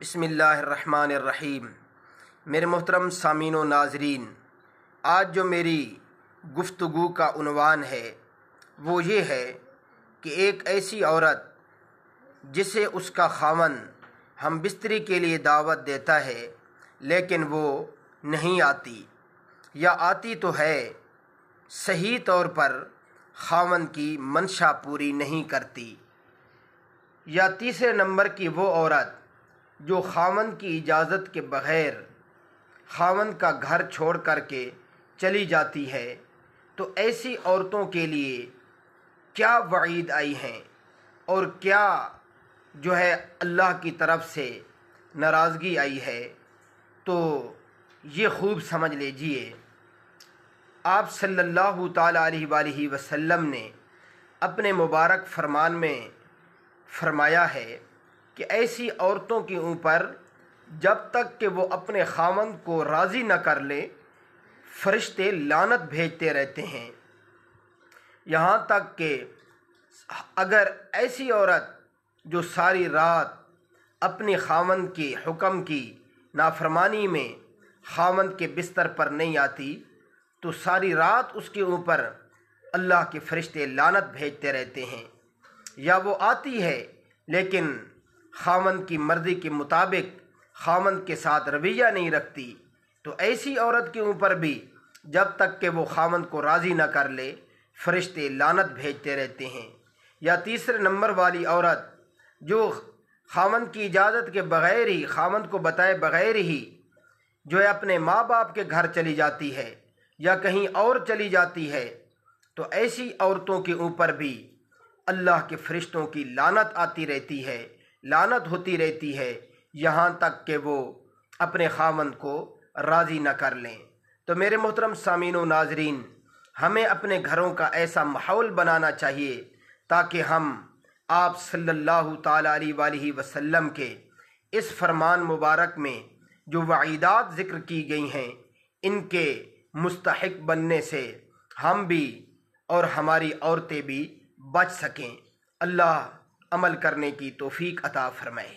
بسم اللہ الرحمن الرحیم۔ میرے محترم سامعین و ناظرین، آج جو میری گفتگو کا عنوان ہے وہ یہ ہے کہ ایک ایسی عورت جسے اس کا خاوند ھمبستری کے لیے دعوت دیتا ہے لیکن وہ نہیں آتی، یا آتی تو ہے صحیح طور پر خاوند کی منشا پوری نہیں کرتی، یا تیسرے نمبر کی وہ عورت جو خاوند کی اجازت کے بغیر خاوند کا گھر چھوڑ کر کے چلی جاتی ہے، تو ایسی عورتوں کے لیے کیا وعید آئی ہیں اور کیا جو ہے اللہ کی طرف سے ناراضگی آئی ہے، تو یہ خوب سمجھ لیجئے۔ آپ صلی اللہ تعالیٰ علیہ وآلہ وسلم نے اپنے مبارک فرمان میں فرمایا ہے کہ ایسی عورتوں کے اوپر جب تک کہ وہ اپنے خاوند کو راضی نہ کر لے فرشتے لعنت بھیجتے رہتے ہیں، یہاں تک کہ اگر ایسی عورت جو ساری رات اپنے خاوند کے حکم کی نافرمانی میں خاوند کے بستر پر نہیں آتی تو ساری رات اس کے اوپر اللہ کے فرشتے لعنت بھیجتے رہتے ہیں، یا وہ آتی ہے لیکن خاوند کی مرضی کے مطابق خاوند کے ساتھ رویہ نہیں رکھتی، تو ایسی عورت کے اوپر بھی جب تک کہ وہ خاوند کو راضی نہ کر لے فرشتے لعنت بھیجتے رہتے ہیں۔ یا تیسرے نمبر والی عورت جو خاوند کی اجازت کے بغیر ہی، خاوند کو بتائے بغیر ہی جو ہے اپنے ماں باپ کے گھر چلی جاتی ہے یا کہیں اور چلی جاتی ہے، تو ایسی عورتوں کے اوپر بھی اللہ کے فرشتوں کی لعنت آتی رہتی ہے، لعنت ہوتی رہتی ہے، یہاں تک کہ وہ اپنے خاوند کو راضی نہ کر لیں۔ تو میرے محترم سامعین و ناظرین، ہمیں اپنے گھروں کا ایسا ماحول بنانا چاہیے تاکہ ہم آپ صلی اللہ تعالیٰ علیہ وآلہ وسلم کے اس فرمان مبارک میں جو وعیدات ذکر کی گئی ہیں ان کے مستحق بننے سے ہم بھی اور ہماری عورتیں بھی بچ سکیں۔ اللہ عمل کرنے کی توفیق عطا فرمائے۔